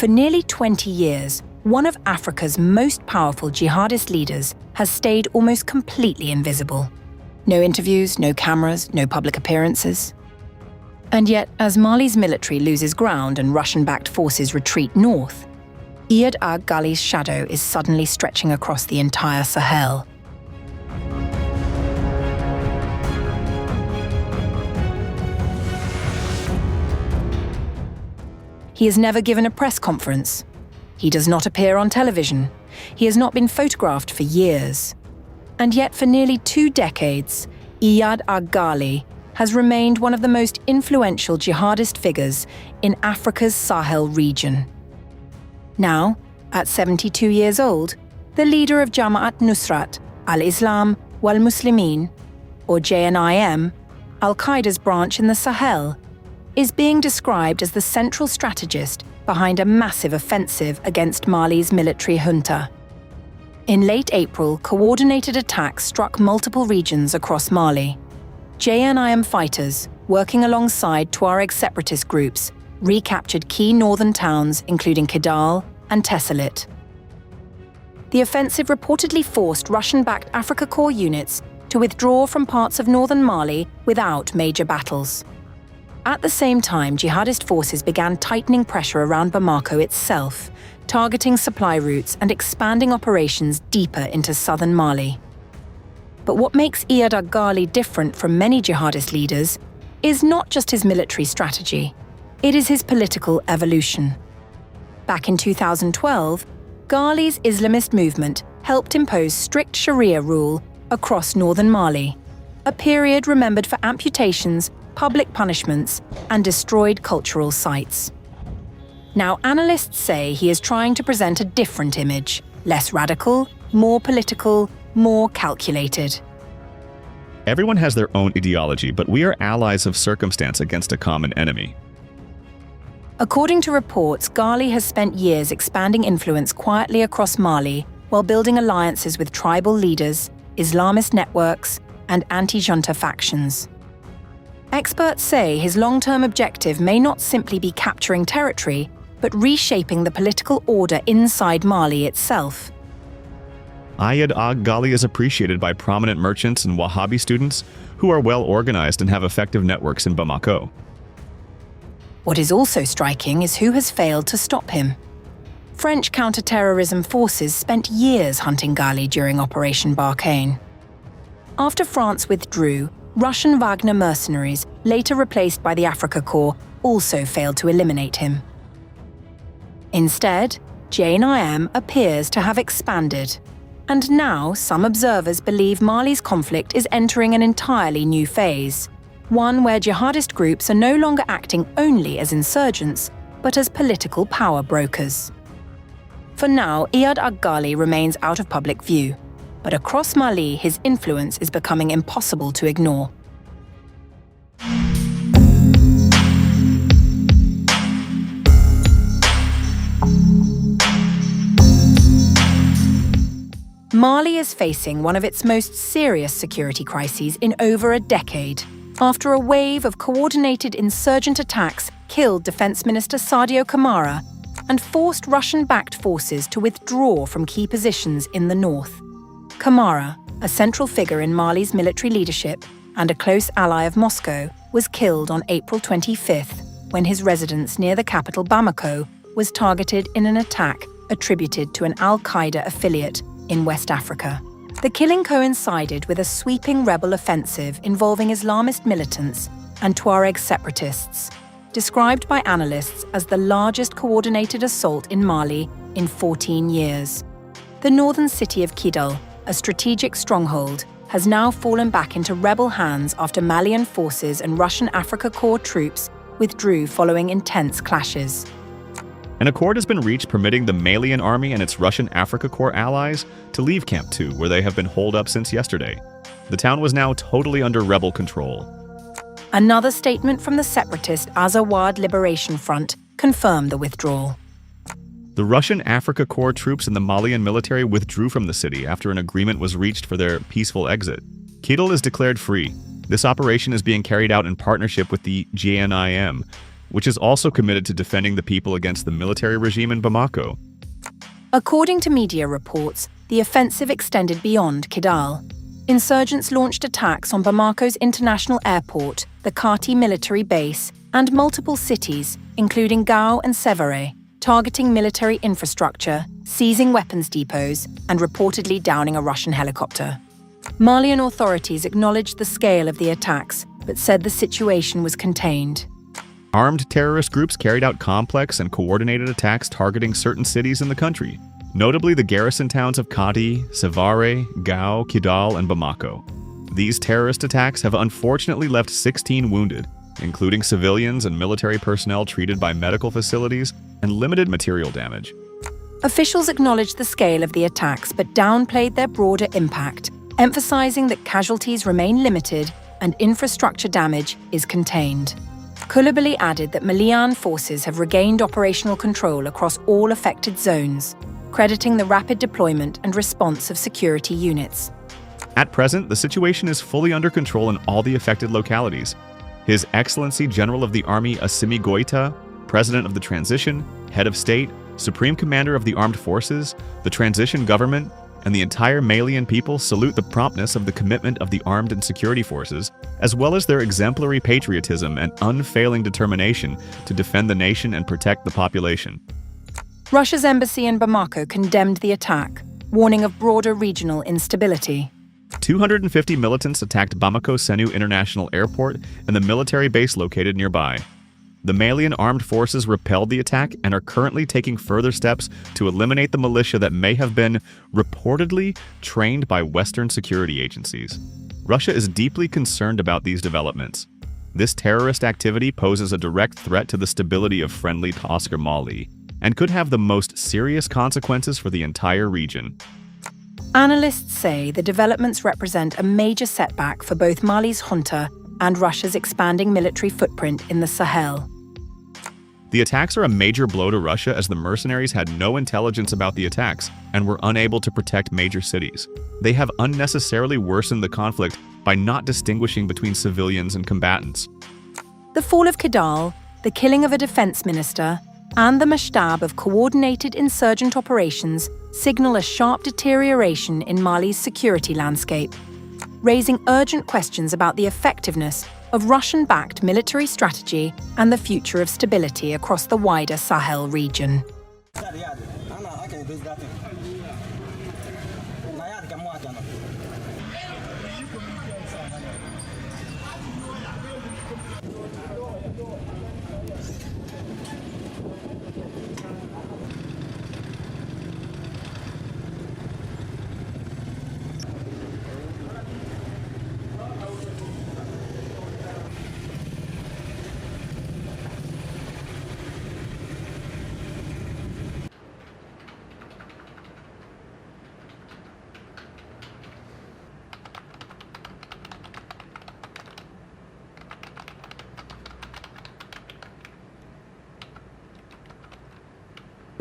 For nearly 20 years, one of Africa's most powerful jihadist leaders has stayed almost completely invisible. No interviews, no cameras, no public appearances. And yet, as Mali's military loses ground and Russian-backed forces retreat north, Iyad Ag Ghali's shadow is suddenly stretching across the entire Sahel. He has never given a press conference. He does not appear on television. He has not been photographed for years. And yet for nearly 2 decades, Iyad Ag Ghali has remained one of the most influential jihadist figures in Africa's Sahel region. Now, at 72 years old, the leader of Jama'at Nusrat, al-Islam, wal-Muslimin, or JNIM, Al-Qaeda's branch in the Sahel, is being described as the central strategist behind a massive offensive against Mali's military junta. In late April, coordinated attacks struck multiple regions across Mali. JNIM fighters, working alongside Tuareg separatist groups, recaptured key northern towns including Kidal and Tessalit. The offensive reportedly forced Russian-backed Africa Corps units to withdraw from parts of northern Mali without major battles. At the same time, jihadist forces began tightening pressure around Bamako itself, targeting supply routes and expanding operations deeper into southern Mali. But what makes Iyad Ag Ghali different from many jihadist leaders is not just his military strategy, it is his political evolution. Back in 2012, Ghali's Islamist movement helped impose strict Sharia rule across northern Mali, a period remembered for amputations, public punishments, and destroyed cultural sites. Now, analysts say he is trying to present a different image, less radical, more political, more calculated. Everyone has their own ideology, but we are allies of circumstance against a common enemy. According to reports, Ghali has spent years expanding influence quietly across Mali while building alliances with tribal leaders, Islamist networks, and anti-junta factions. Experts say his long-term objective may not simply be capturing territory, but reshaping the political order inside Mali itself. Iyad Ag Ghali is appreciated by prominent merchants and Wahhabi students who are well organized and have effective networks in Bamako. What is also striking is who has failed to stop him. French counter-terrorism forces spent years hunting Ghali during Operation Barkhane. After France withdrew, Russian Wagner mercenaries, later replaced by the Africa Corps, also failed to eliminate him. Instead, JNIM appears to have expanded. And now some observers believe Mali's conflict is entering an entirely new phase, one where jihadist groups are no longer acting only as insurgents, but as political power brokers. For now, Iyad Ag Ghali remains out of public view, but across Mali his influence is becoming impossible to ignore. Mali is facing one of its most serious security crises in over a decade, after a wave of coordinated insurgent attacks killed Defense Minister Sadio Kamara and forced Russian-backed forces to withdraw from key positions in the north. Kamara, a central figure in Mali's military leadership and a close ally of Moscow, was killed on April 25th when his residence near the capital Bamako was targeted in an attack attributed to an Al-Qaeda affiliate in West Africa. The killing coincided with a sweeping rebel offensive involving Islamist militants and Tuareg separatists, described by analysts as the largest coordinated assault in Mali in 14 years. The northern city of Kidal, a strategic stronghold, has now fallen back into rebel hands after Malian forces and Russian Africa Corps troops withdrew following intense clashes. An accord has been reached permitting the Malian army and its Russian Africa Corps allies to leave Camp 2, where they have been holed up since yesterday. The town was now totally under rebel control. Another statement from the separatist Azawad Liberation Front confirmed the withdrawal. The Russian Africa Corps troops and the Malian military withdrew from the city after an agreement was reached for their peaceful exit. Kidal is declared free. This operation is being carried out in partnership with the JNIM, which is also committed to defending the people against the military regime in Bamako. According to media reports, the offensive extended beyond Kidal. Insurgents launched attacks on Bamako's international airport, the Kati military base, and multiple cities, including Gao and Sévaré, targeting military infrastructure, seizing weapons depots, and reportedly downing a Russian helicopter. Malian authorities acknowledged the scale of the attacks, but said the situation was contained. Armed terrorist groups carried out complex and coordinated attacks targeting certain cities in the country, notably the garrison towns of Kati, Sévaré, Gao, Kidal, and Bamako. These terrorist attacks have unfortunately left 16 wounded, including civilians and military personnel treated by medical facilities, and limited material damage. Officials acknowledged the scale of the attacks but downplayed their broader impact, emphasizing that casualties remain limited and infrastructure damage is contained. Coulibaly added that Malian forces have regained operational control across all affected zones, crediting the rapid deployment and response of security units. At present, the situation is fully under control in all the affected localities. His Excellency General of the Army Assimi Goïta, President of the Transition, Head of State, Supreme Commander of the Armed Forces, the Transition Government, and the entire Malian people salute the promptness of the commitment of the armed and security forces, as well as their exemplary patriotism and unfailing determination to defend the nation and protect the population. Russia's embassy in Bamako condemned the attack, warning of broader regional instability. 250 militants attacked Bamako Senu International Airport and the military base located nearby. The Malian armed forces repelled the attack and are currently taking further steps to eliminate the militia that may have been reportedly trained by Western security agencies. Russia is deeply concerned about these developments. This terrorist activity poses a direct threat to the stability of friendly Oscar Mali and could have the most serious consequences for the entire region. Analysts say the developments represent a major setback for both Mali's junta and Russia's expanding military footprint in the Sahel. The attacks are a major blow to Russia as the mercenaries had no intelligence about the attacks and were unable to protect major cities. They have unnecessarily worsened the conflict by not distinguishing between civilians and combatants. The fall of Kidal, the killing of a defense minister, and the mashtab of coordinated insurgent operations signal a sharp deterioration in Mali's security landscape, raising urgent questions about the effectiveness of Russian-backed military strategy and the future of stability across the wider Sahel region.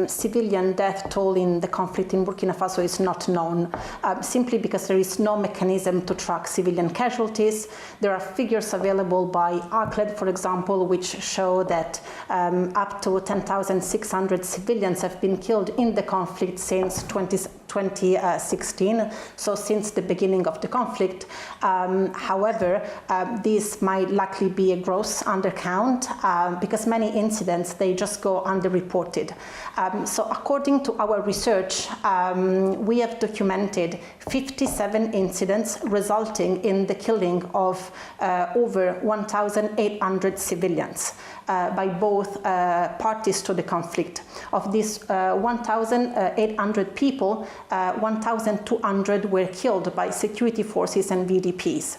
Civilian death toll in the conflict in Burkina Faso is not known, simply because there is no mechanism to track civilian casualties. There are figures available by ACLED, for example, which show that up to 10,600 civilians have been killed in the conflict since 2016, so since the beginning of the conflict. However, this might likely be a gross undercount because many incidents, they just go underreported. So according to our research, we have documented 57 incidents resulting in the killing of over 1,800 civilians by both parties to the conflict. Of these 1,800 people, 1,200 were killed by security forces and VDPs.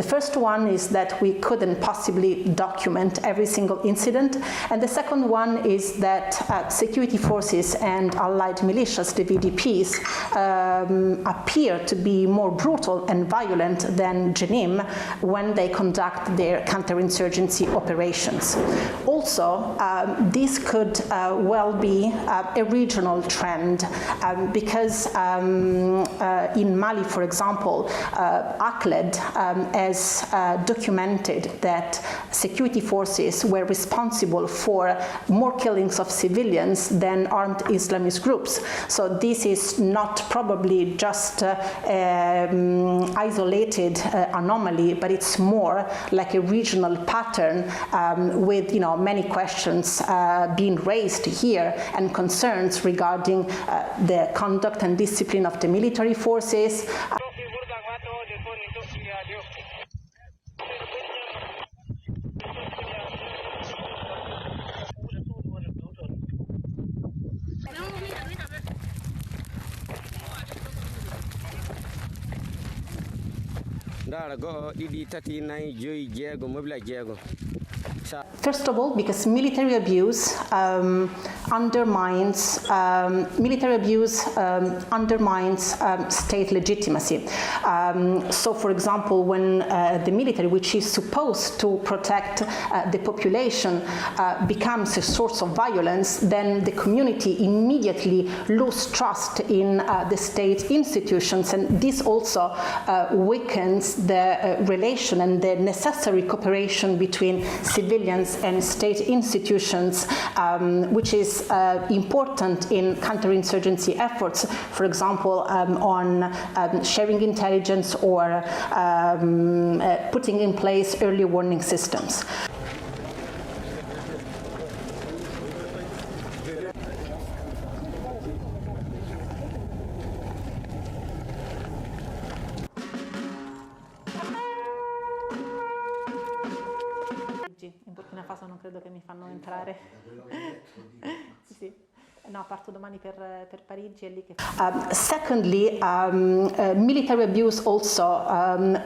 The first one is that we couldn't possibly document every single incident, and the second one is that security forces and allied militias, the VDPs, appear to be more brutal and violent than JNIM when they conduct their counterinsurgency operations. Also, this could well be a regional trend because in Mali, for example, ACLED has documented that security forces were responsible for more killings of civilians than armed Islamist groups. So this is not probably just isolated anomaly, but it's more like a regional pattern with many questions being raised here and concerns regarding the conduct and discipline of the military forces. First of all, because military abuse undermines state legitimacy. So, for example, when the military, which is supposed to protect the population, becomes a source of violence, then the community immediately loses trust in the state institutions, and this also weakens the relation and the necessary cooperation between civilians and state institutions, which is important in counterinsurgency efforts, for example, on sharing intelligence or putting in place early warning systems. In Burkina Faso non credo che mi fanno entrare. Sì. No, parto domani per Parigi, è lì che... Secondly, military abuse also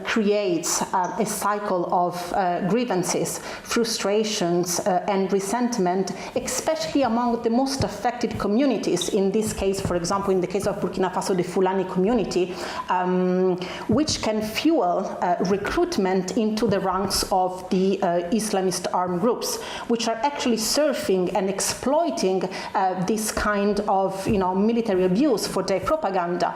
creates a cycle of grievances, frustrations, and resentment, especially among the most affected communities. In this case, for example, in the case of Burkina Faso, the Fulani community, which can fuel recruitment into the ranks of the Islamist armed groups, which are actually surfing and exploiting this kind of military abuse for their propaganda.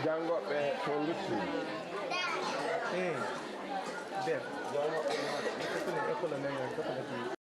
Jangoɓe to lutti ɓe jangoɓe école men